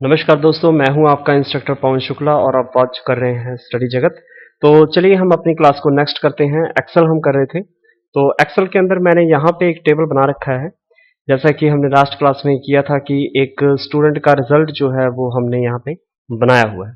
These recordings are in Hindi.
नमस्कार दोस्तों, मैं हूं आपका इंस्ट्रक्टर पवन शुक्ला और आप वॉच कर रहे हैं स्टडी जगत। तो चलिए हम अपनी क्लास को नेक्स्ट करते हैं। एक्सेल हम कर रहे थे, तो एक्सेल के अंदर मैंने यहाँ पे एक टेबल बना रखा है। जैसा कि हमने लास्ट क्लास में किया था कि एक स्टूडेंट का रिजल्ट जो है वो हमने यहाँ पे बनाया हुआ है।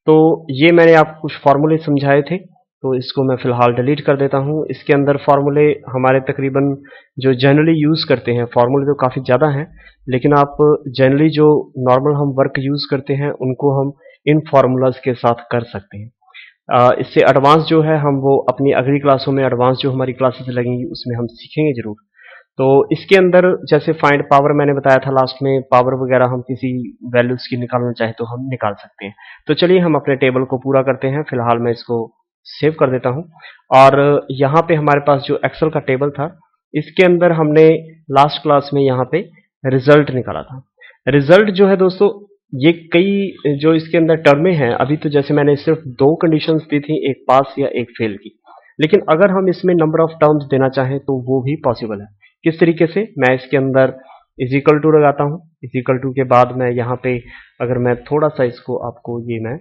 तो ये मैंने आपको कुछ फार्मूले समझाए थे, तो इसको मैं फिलहाल डिलीट कर देता हूँ। इसके अंदर फार्मूले हमारे तकरीबन जो जनरली यूज़ करते हैं, फार्मूले तो काफ़ी ज़्यादा हैं, लेकिन आप जनरली जो नॉर्मल हम वर्क यूज़ करते हैं उनको हम इन फार्मूलाज के साथ कर सकते हैं। इससे एडवांस जो है हम वो अपनी अगली क्लासों में, एडवांस जो हमारी क्लासेस लगेंगी उसमें हम सीखेंगे ज़रूर। तो इसके अंदर जैसे फाइंड पावर मैंने बताया था लास्ट में, पावर वगैरह हम किसी वैल्यूज की निकालना चाहे तो हम निकाल सकते हैं। तो चलिए हम अपने टेबल को पूरा करते हैं। फिलहाल मैं इसको सेव कर देता हूं। और यहाँ पे हमारे पास जो एक्सेल का टेबल था, इसके अंदर हमने लास्ट क्लास में यहाँ पे रिजल्ट निकाला था। रिजल्ट जो है दोस्तों, ये कई जो इसके अंदर टर्में हैं, अभी तो जैसे मैंने सिर्फ दो कंडीशंस दी थी, एक पास या एक फेल की, लेकिन अगर हम इसमें नंबर ऑफ टर्म्स देना चाहें तो वो भी पॉसिबल है। किस तरीके से? मैं इसके अंदर इज इक्वल टू लगाता हूं। इज इक्वल टू के बाद मैं यहाँ पे अगर मैं थोड़ा सा इसको आपको ये मैं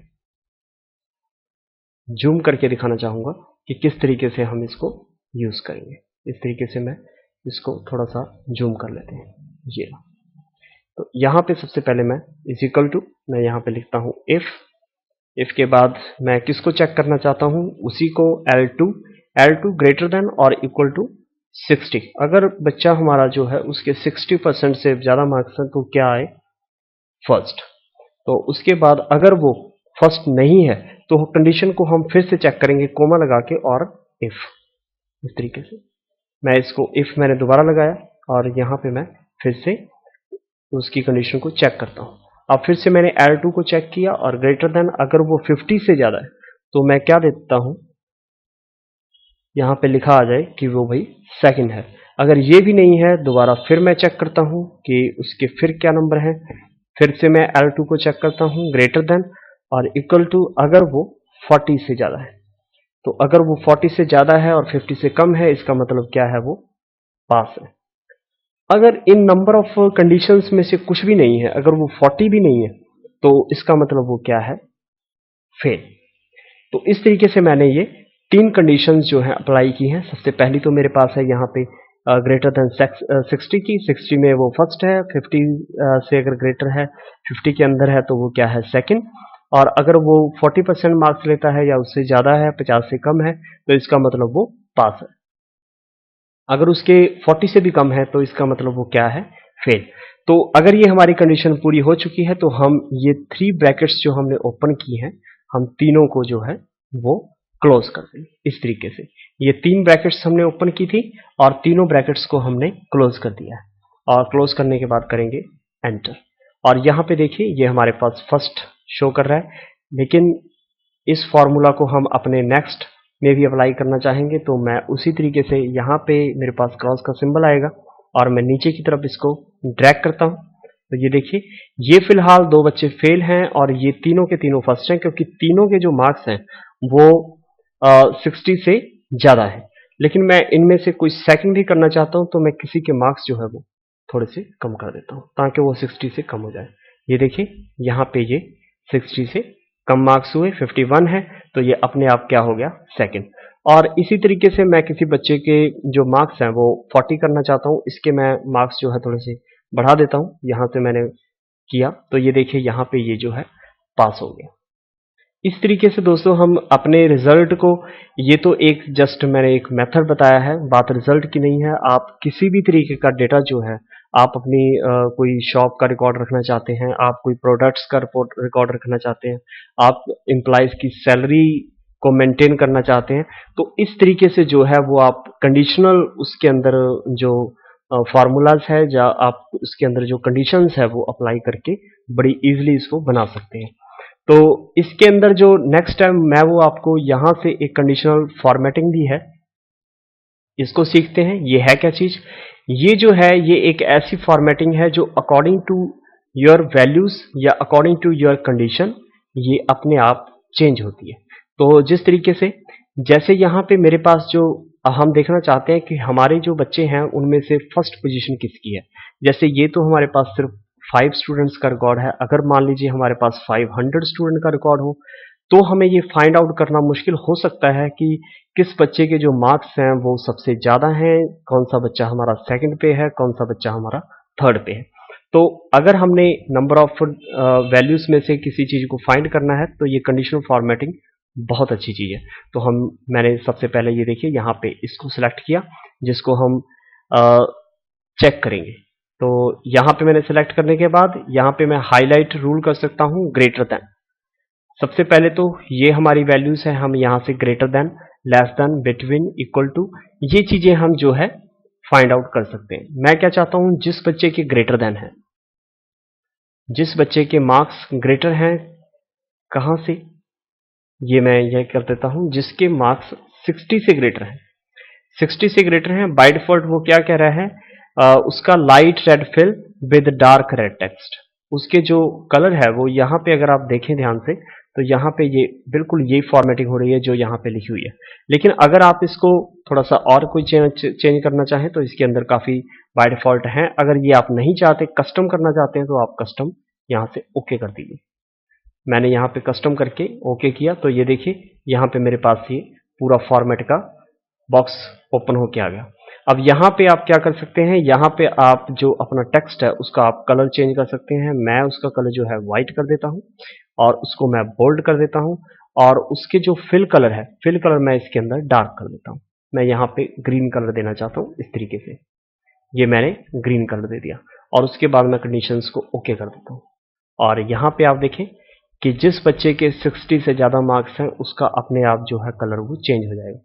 जूम करके दिखाना चाहूंगा कि किस तरीके से हम इसको यूज करेंगे। इस तरीके से मैं इसको थोड़ा सा जूम कर लेते हैं। ये रहा। तो यहाँ पे सबसे पहले मैं इज इक्वल टू, मैं यहाँ पे लिखता हूँ इफ के बाद मैं किसको चेक करना चाहता हूँ, उसी को L2 ग्रेटर देन और इक्वल टू 60। अगर बच्चा हमारा जो है उसके 60% से ज़्यादा मार्क्स हैं तो क्या आए? फर्स्ट। तो उसके बाद अगर वो फर्स्ट नहीं है तो कंडीशन को हम फिर से चेक करेंगे कोमा लगा के, और इफ। इस तरीके से मैं इसको इफ मैंने दोबारा लगाया और यहाँ पे मैं फिर से उसकी कंडीशन को चेक करता हूँ। अब फिर से मैंने L2 को चेक किया और ग्रेटर देन, अगर वो 50 से ज़्यादा है तो मैं क्या देता हूँ, यहाँ पे लिखा आ जाए कि वो भाई सेकंड है। अगर ये भी नहीं है, दोबारा फिर मैं चेक करता हूँ कि उसके फिर क्या नंबर है। फिर से मैं L2 को चेक करता हूँ, ग्रेटर देन और इक्वल टू, अगर वो 40 से ज़्यादा है। तो अगर वो 40 से ज़्यादा है और 50 से कम है, इसका मतलब क्या है? वो पास है। अगर इन नंबर ऑफ कंडीशंस में से कुछ भी नहीं है, अगर वो 40 भी नहीं है, तो इसका मतलब वो क्या है? फेल। तो इस तरीके से मैंने ये तीन कंडीशंस जो है अप्लाई की हैं। सबसे पहली तो मेरे पास है यहाँ पे ग्रेटर देन 60 की, 60 में वो फर्स्ट है, 50 से अगर ग्रेटर है, 50 के अंदर है तो वो क्या है? सेकंड। और अगर वो 40% मार्क्स लेता है या उससे ज़्यादा है, 50 से कम है, तो इसका मतलब वो पास है। अगर उसके 40 से भी कम है तो इसका मतलब वो क्या है? फेल। तो अगर ये हमारी कंडीशन पूरी हो चुकी है तो हम ये 3 ब्रैकेट्स जो हमने ओपन की हैं, हम तीनों को जो है वो क्लोज कर देंगे। इस तरीके से ये 3 ब्रैकेट्स हमने ओपन की थी और तीनों ब्रैकेट्स को हमने क्लोज कर दिया है। और क्लोज करने के बाद करेंगे एंटर। और यहाँ पे देखिए ये हमारे पास फर्स्ट शो कर रहा है, लेकिन इस फॉर्मूला को हम अपने नेक्स्ट में भी अप्लाई करना चाहेंगे तो मैं उसी तरीके से यहाँ पे मेरे पास क्रॉस का सिंबल आएगा और मैं नीचे की तरफ इसको ड्रैग करता हूँ। तो ये देखिए, ये फिलहाल 2 बच्चे फेल हैं और ये तीनों के तीनों फर्स्ट हैं, क्योंकि तीनों के जो मार्क्स हैं वो 60 से ज़्यादा है। लेकिन मैं इनमें से कोई सेकंड भी करना चाहता हूँ तो मैं किसी के मार्क्स जो है वो थोड़े से कम कर देता हूँ ताकि वो 60 से कम हो जाए। ये देखिए यहाँ पे ये 60 से कम मार्क्स हुए, 51 है, तो ये अपने आप क्या हो गया? सेकंड। और इसी तरीके से मैं किसी बच्चे के जो मार्क्स हैं वो 40 करना चाहता हूँ, इसके मैं मार्क्स जो है थोड़े से बढ़ा देता हूँ। यहाँ से मैंने किया तो ये देखिए यहाँ पे ये जो है पास हो गया। इस तरीके से दोस्तों हम अपने रिजल्ट को, ये तो एक जस्ट मैंने एक मेथड बताया है, बात रिजल्ट की नहीं है। आप किसी भी तरीके का डेटा जो है, आप अपनी कोई शॉप का रिकॉर्ड रखना चाहते हैं, आप कोई प्रोडक्ट्स का रिकॉर्ड रखना चाहते हैं, आप एम्प्लॉयज की सैलरी को मेंटेन करना चाहते हैं, तो इस तरीके से जो है वो आप कंडीशनल उसके अंदर जो फार्मूलाज है, या आप उसके अंदर जो कंडीशंस है वो अप्लाई करके बड़ी इजीली इसको बना सकते हैं। तो इसके अंदर जो नेक्स्ट टाइम मैं वो आपको यहाँ से एक कंडीशनल फॉर्मेटिंग भी है, इसको सीखते हैं। ये है क्या चीज? ये जो है ये एक ऐसी फॉर्मेटिंग है जो अकॉर्डिंग टू योर वैल्यूज या अकॉर्डिंग टू योर कंडीशन ये अपने आप चेंज होती है। तो जिस तरीके से, जैसे यहाँ पे मेरे पास जो हम देखना चाहते हैं कि हमारे जो बच्चे हैं उनमें से फर्स्ट पोजीशन किसकी है। जैसे ये तो हमारे पास सिर्फ 5 स्टूडेंट्स का रिकॉर्ड है, अगर मान लीजिए हमारे पास 500 स्टूडेंट का रिकॉर्ड हो, तो हमें ये फाइंड आउट करना मुश्किल हो सकता है कि किस बच्चे के जो मार्क्स हैं वो सबसे ज़्यादा हैं, कौन सा बच्चा हमारा सेकंड पे है, कौन सा बच्चा हमारा थर्ड पे है। तो अगर हमने नंबर ऑफ वैल्यूज में से किसी चीज़ को फाइंड करना है तो ये कंडीशनल फॉर्मेटिंग बहुत अच्छी चीज़ है। तो मैंने सबसे पहले ये देखिए यहाँ पे इसको सिलेक्ट किया, जिसको हम चेक करेंगे। तो यहाँ पे मैंने सिलेक्ट करने के बाद यहाँ पे मैं हाईलाइट रूल कर सकता हूँ ग्रेटर देन। सबसे पहले तो ये हमारी वैल्यूज है, हम यहाँ से greater than, less than, between, equal to, ये चीजें हम जो है फाइंड आउट कर सकते हैं। मैं क्या चाहता हूं, जिस बच्चे के ग्रेटर देन है, जिस बच्चे के मार्क्स ग्रेटर हैं, कहां से, ये मैं यह कर देता हूं, जिसके मार्क्स 60 से ग्रेटर हैं। 60 से ग्रेटर हैं, बाय डिफॉल्ट वो क्या कह रहा है, उसका light red fill with dark red text. उसके जो कलर है वो यहाँ पे अगर आप देखें ध्यान से, तो यहाँ पे ये बिल्कुल ये फॉर्मेटिंग हो रही है जो यहाँ पे लिखी हुई है। लेकिन अगर आप इसको थोड़ा सा और कोई चेंज करना चाहें तो इसके अंदर काफी बाय डिफॉल्ट है। अगर ये आप नहीं चाहते, कस्टम करना चाहते हैं, तो आप कस्टम यहाँ से ओके कर दीजिए। मैंने यहाँ पे कस्टम करके ओके किया, तो ये देखिए यहाँ पे मेरे पास ये पूरा फॉर्मेट का बॉक्स ओपन होके आ गया। अब यहाँ पे आप क्या कर सकते हैं, यहाँ पे आप जो अपना टेक्स्ट है उसका आप कलर चेंज कर सकते हैं। मैं उसका कलर जो है व्हाइट कर देता हूँ और उसको मैं बोल्ड कर देता हूँ, और उसके जो फिल कलर है, फिल कलर मैं इसके अंदर डार्क कर देता हूँ। मैं यहाँ पे ग्रीन कलर देना चाहता हूँ इस तरीके से, ये मैंने ग्रीन कलर दे दिया, और उसके बाद मैं कंडीशंस को ओके कर देता हूँ। और यहाँ पे आप देखें कि जिस बच्चे के 60 से ज़्यादा मार्क्स हैं उसका अपने आप जो है कलर वो चेंज हो जाएगा।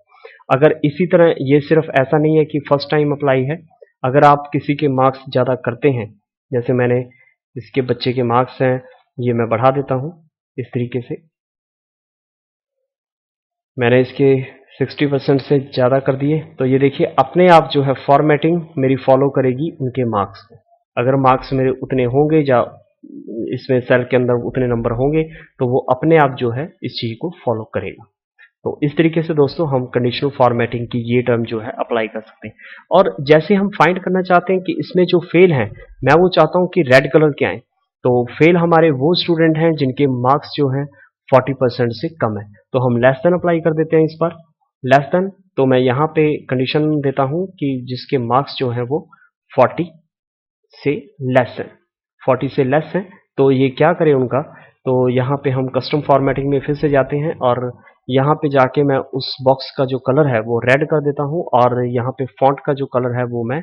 अगर इसी तरह, ये सिर्फ ऐसा नहीं है कि फर्स्ट टाइम अप्लाई है, अगर आप किसी के मार्क्स ज़्यादा करते हैं, जैसे मैंने इसके बच्चे के मार्क्स हैं, ये मैं बढ़ा देता हूँ इस तरीके से, मैंने इसके 60% से ज़्यादा कर दिए, तो ये देखिए अपने आप जो है फॉर्मेटिंग मेरी फॉलो करेगी उनके मार्क्स को। अगर मार्क्स मेरे उतने होंगे या इसमें सेल के अंदर उतने नंबर होंगे, तो वो अपने आप जो है इस चीज़ को फॉलो करेगा। तो इस तरीके से दोस्तों हम कंडीशनल फॉर्मेटिंग की ये टर्म जो है अप्लाई कर सकते हैं। और जैसे हम फाइंड करना चाहते हैं कि इसमें जो फेल है, मैं वो चाहता हूं कि रेड कलर के आए, तो फेल हमारे वो स्टूडेंट हैं जिनके मार्क्स जो हैं 40% से कम है। तो हम लेस देन अप्लाई कर देते हैं इस पर, लेस देन। तो मैं यहाँ पे कंडीशन देता हूं कि जिसके मार्क्स जो है वो 40 से लेस है, 40 से लेस है, तो ये क्या करें उनका, तो यहाँ पे हम कस्टम फॉर्मेटिंग में फिर से जाते हैं और यहाँ पे जाके मैं उस बॉक्स का जो कलर है वो रेड कर देता हूँ, और यहाँ पे फॉन्ट का जो कलर है वो मैं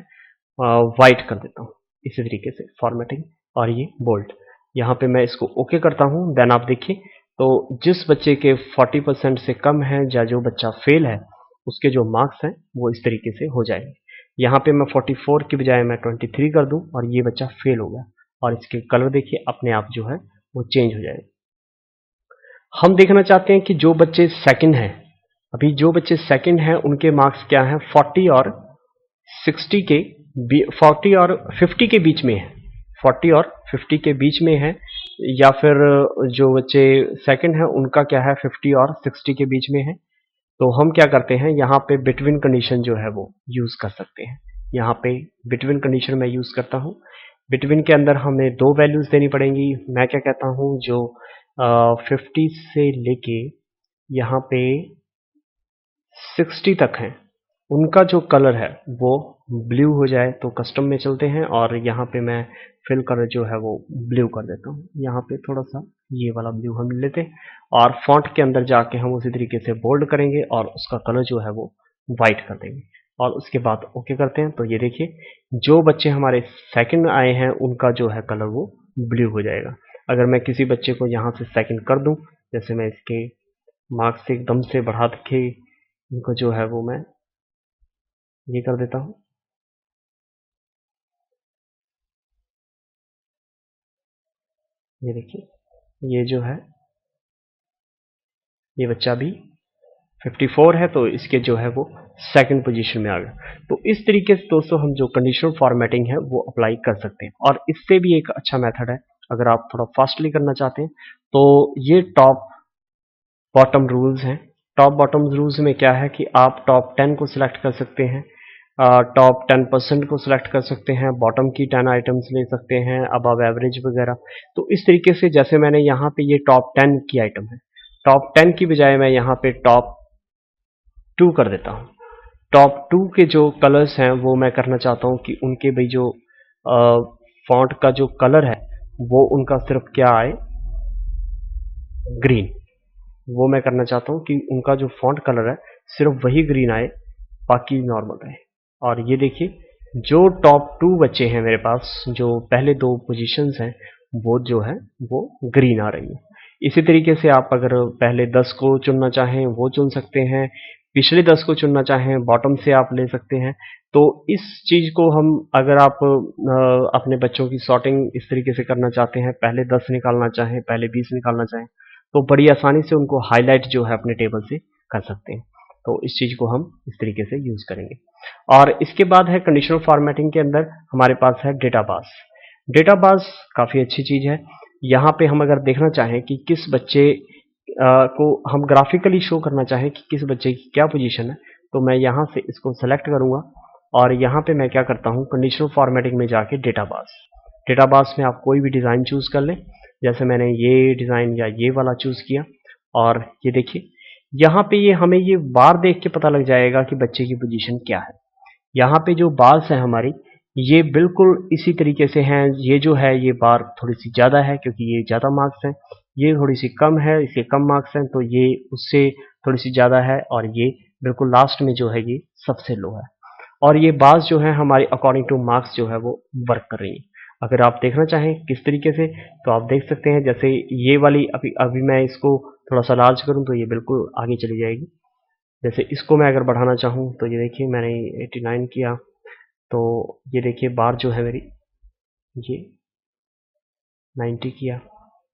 वाइट कर देता हूँ। इसी तरीके से फॉर्मेटिंग, और ये बोल्ड, यहाँ पे मैं इसको ओके करता हूँ। देन आप देखिए, तो जिस बच्चे के 40% से कम है या जो बच्चा फेल है, उसके जो मार्क्स हैं वो इस तरीके से हो जाएंगे। यहाँ पे मैं 44 की बजाय मैं 23 कर दूं, और ये बच्चा फेल हो गया, और इसके कलर देखिए अपने आप जो है वो चेंज हो जाएगा। हम देखना चाहते हैं कि जो बच्चे सेकंड हैं, अभी जो बच्चे सेकंड हैं उनके मार्क्स क्या हैं, 40 और 60 के 40 और 50 के बीच में है, 40 और 50 के बीच में है, या फिर जो बच्चे सेकंड हैं उनका क्या है 50 और 60 के बीच में है। तो हम क्या करते हैं, यहाँ पे बिटवीन कंडीशन जो है वो यूज कर सकते हैं। यहाँ पे बिटवीन कंडीशन मैं यूज करता हूँ। बिटवीन के अंदर हमें दो वैल्यूज देनी पड़ेंगी। मैं क्या कहता हूँ, जो 50 से लेके यहाँ पे 60 तक हैं, उनका जो कलर है वो ब्लू हो जाए, तो कस्टम में चलते हैं और यहाँ पे मैं फिल कलर जो है वो ब्लू कर देता हूँ। यहाँ पे थोड़ा सा ये वाला ब्लू हम लेते हैं, और फॉन्ट के अंदर जाके हम उसी तरीके से बोल्ड करेंगे और उसका कलर जो है वो वाइट कर देंगे, और उसके बाद ओके करते हैं। तो ये देखिए जो बच्चे हमारे सेकंड आए हैं उनका जो है कलर वो ब्लू हो जाएगा। अगर मैं किसी बच्चे को यहाँ से सेकंड कर दूं, जैसे मैं इसके मार्क्स से एकदम से बढ़ा के इनको जो है वो मैं ये कर देता हूँ, ये देखिए ये जो है ये बच्चा भी 54 है, तो इसके जो है वो सेकंड पोजीशन में आ गया। तो इस तरीके से दोस्तों हम जो कंडीशनल फॉर्मेटिंग है वो अप्लाई कर सकते हैं। और इससे भी एक अच्छा मेथड है, अगर आप थोड़ा फास्टली करना चाहते हैं, तो ये टॉप बॉटम रूल्स हैं। टॉप बॉटम रूल्स में क्या है कि आप टॉप 10 को सिलेक्ट कर सकते हैं, टॉप 10% को सिलेक्ट कर सकते हैं, बॉटम की 10 आइटम्स ले सकते हैं, अबव एवरेज वगैरह। तो इस तरीके से जैसे मैंने यहाँ पे ये टॉप 10 की आइटम है, टॉप 10 की बजाय मैं यहाँ पे टॉप 2 कर देता हूँ। टॉप 2 के जो कलर्स हैं वो मैं करना चाहता हूँ कि उनके भाई जो फॉन्ट का जो कलर है वो उनका सिर्फ क्या आए, ग्रीन। वो मैं करना चाहता हूँ कि उनका जो फॉन्ट कलर है सिर्फ वही ग्रीन आए, बाकी नॉर्मल रहे। और ये देखिए जो टॉप 2 बच्चे हैं मेरे पास, जो पहले 2 पोजीशंस हैं वो जो है वो ग्रीन आ रही है। इसी तरीके से आप अगर पहले 10 को चुनना चाहें वो चुन सकते हैं, पिछले 10 को चुनना चाहें बॉटम से आप ले सकते हैं। तो इस चीज को हम अगर आप अपने बच्चों की सॉर्टिंग इस तरीके से करना चाहते हैं, पहले 10 निकालना चाहें, पहले 20 निकालना चाहें, तो बड़ी आसानी से उनको हाईलाइट जो है अपने टेबल से कर सकते हैं। तो इस चीज को हम इस तरीके से यूज करेंगे। और इसके बाद है कंडीशनल फॉर्मेटिंग के अंदर हमारे पास है डेटाबेस। डेटाबेस काफी अच्छी चीज है। यहाँ पे हम अगर देखना चाहें कि किस बच्चे को हम ग्राफिकली शो करना चाहें कि किस बच्चे की क्या पोजीशन है, तो मैं यहाँ से इसको सेलेक्ट करूंगा और यहाँ पे मैं क्या करता हूँ, कंडीशनल फॉर्मेटिंग में जाके डेटाबेस में आप कोई भी डिजाइन चूज कर लें। जैसे मैंने ये डिजाइन या ये वाला चूज किया और ये देखिए यहाँ पे ये हमें ये बार देख के पता लग जाएगा कि बच्चे की पोजीशन क्या है। यहाँ पे जो बार्स हैं हमारी ये बिल्कुल इसी तरीके से हैं। ये जो है ये बार थोड़ी सी ज़्यादा है क्योंकि ये ज़्यादा मार्क्स हैं, ये थोड़ी सी कम है, इसके कम मार्क्स हैं, तो ये उससे थोड़ी सी ज़्यादा है, और ये बिल्कुल लास्ट में जो है ये सबसे लो है। और ये बार्स जो है हमारी अकॉर्डिंग टू मार्क्स जो है वो वर्क कर रही है। अगर आप देखना चाहें किस तरीके से तो आप देख सकते हैं, जैसे ये वाली अभी मैं इसको थोड़ा सा लार्ज करूं तो ये बिल्कुल आगे चली जाएगी। जैसे इसको मैं अगर बढ़ाना चाहूँ तो ये देखिए मैंने 89 किया तो ये देखिए बार जो है मेरी ये 90 किया,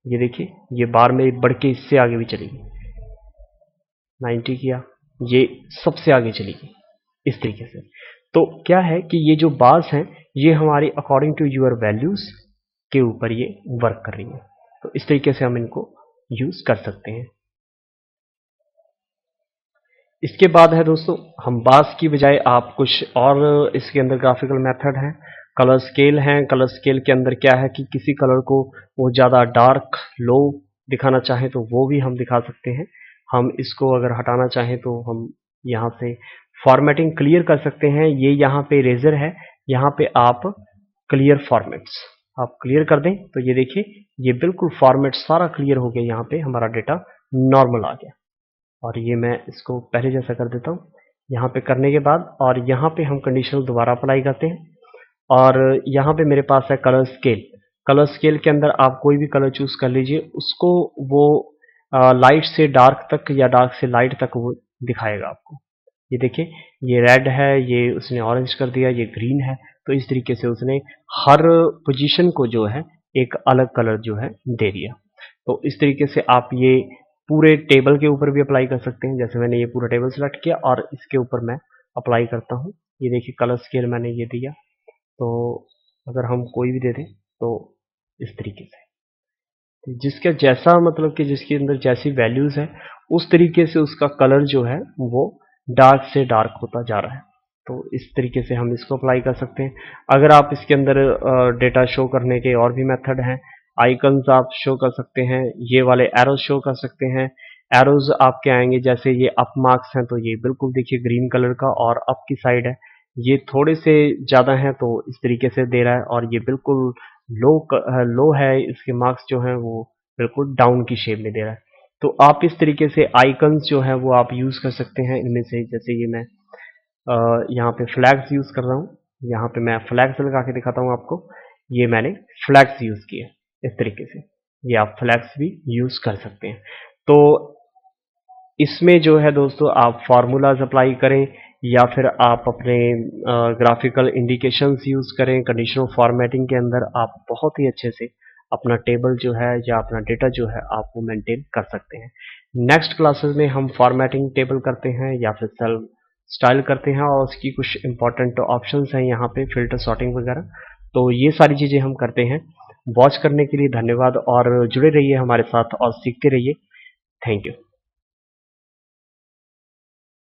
ये देखिए ये बार मेरी बढ़ के इससे आगे भी चलेगी। 90 किया, ये सबसे आगे चलेगी इस तरीके से। तो क्या है कि ये जो बार्स हैं ये हमारी अकॉर्डिंग टू यूर वैल्यूज के ऊपर ये वर्क कर रही है। तो इस तरीके से हम इनको यूज कर सकते हैं। इसके बाद है दोस्तों, हम बार्स की बजाय आप कुछ और इसके अंदर ग्राफिकल मेथड हैं, कलर स्केल हैं। कलर स्केल के अंदर क्या है कि किसी कलर को वो ज़्यादा डार्क लो दिखाना चाहें तो वो भी हम दिखा सकते हैं। हम इसको अगर हटाना चाहें तो हम यहाँ से फॉर्मेटिंग क्लियर कर सकते हैं। ये यहाँ पे इरेजर है, यहाँ पे आप क्लियर फॉर्मेट्स आप क्लियर कर दें तो ये देखिए ये बिल्कुल फॉर्मेट सारा क्लियर हो गया, यहाँ पे हमारा डेटा नॉर्मल आ गया। और ये मैं इसको पहले जैसा कर देता हूँ यहाँ पे करने के बाद, और यहाँ पे हम कंडीशनल दोबारा अप्लाई करते हैं। और यहाँ पे मेरे पास है कलर स्केल। कलर स्केल के अंदर आप कोई भी कलर चूज कर लीजिए, उसको वो लाइट से डार्क तक या डार्क से लाइट तक वो दिखाएगा आपको। ये देखिए ये रेड है, ये उसने ऑरेंज कर दिया, ये ग्रीन है। तो इस तरीके से उसने हर पोजीशन को जो है एक अलग कलर जो है दे दिया। तो इस तरीके से आप ये पूरे टेबल के ऊपर भी अप्लाई कर सकते हैं। जैसे मैंने ये पूरा टेबल सेलेक्ट किया और इसके ऊपर मैं अप्लाई करता हूँ। ये देखिए कलर स्केल मैंने ये दिया, तो अगर हम कोई भी दे दें तो इस तरीके से जिसका जैसा मतलब कि जिसके अंदर जैसी वैल्यूज है उस तरीके से उसका कलर जो है वो डार्क से डार्क होता जा रहा है। तो इस तरीके से हम इसको अप्लाई कर सकते हैं। अगर आप इसके अंदर डेटा शो करने के और भी मेथड हैं, आइकन्स आप शो कर सकते हैं, ये वाले एरोज शो कर सकते हैं। एरोज आपके आएंगे जैसे ये अप मार्क्स हैं तो ये बिल्कुल देखिए ग्रीन कलर का और अप की साइड है, ये थोड़े से ज़्यादा हैं तो इस तरीके से दे रहा है, और ये बिल्कुल लो है, इसके मार्क्स जो हैं वो बिल्कुल डाउन की शेप में दे रहा है। तो आप इस तरीके से आइकन्स जो है वो आप यूज़ कर सकते हैं इनमें से। जैसे ये मैं यहाँ पे फ्लैग्स यूज़ कर रहा हूँ, यहाँ पे मैं फ्लैग्स लगा के दिखाता हूँ आपको। ये मैंने फ्लैग्स यूज़ किए इस तरीके से, ये आप फ्लैग्स भी यूज़ कर सकते हैं। तो इसमें जो है दोस्तों आप फार्मूलाज अप्लाई करें या फिर आप अपने ग्राफिकल इंडिकेशंस यूज़ करें। कंडीशनल फॉर्मेटिंग के अंदर आप बहुत ही अच्छे से अपना टेबल जो है या अपना डेटा जो है आप वो मेंटेन कर सकते हैं। नेक्स्ट क्लासेस में हम फॉर्मेटिंग टेबल करते हैं या फिर सेल स्टाइल करते हैं, और उसकी कुछ इंपॉर्टेंट ऑप्शंस हैं यहाँ पे, फिल्टर सॉर्टिंग वगैरह। तो ये सारी चीज़ें हम करते हैं। वॉच करने के लिए धन्यवाद और जुड़े रहिए हमारे साथ और सीखते रहिए। Thank you.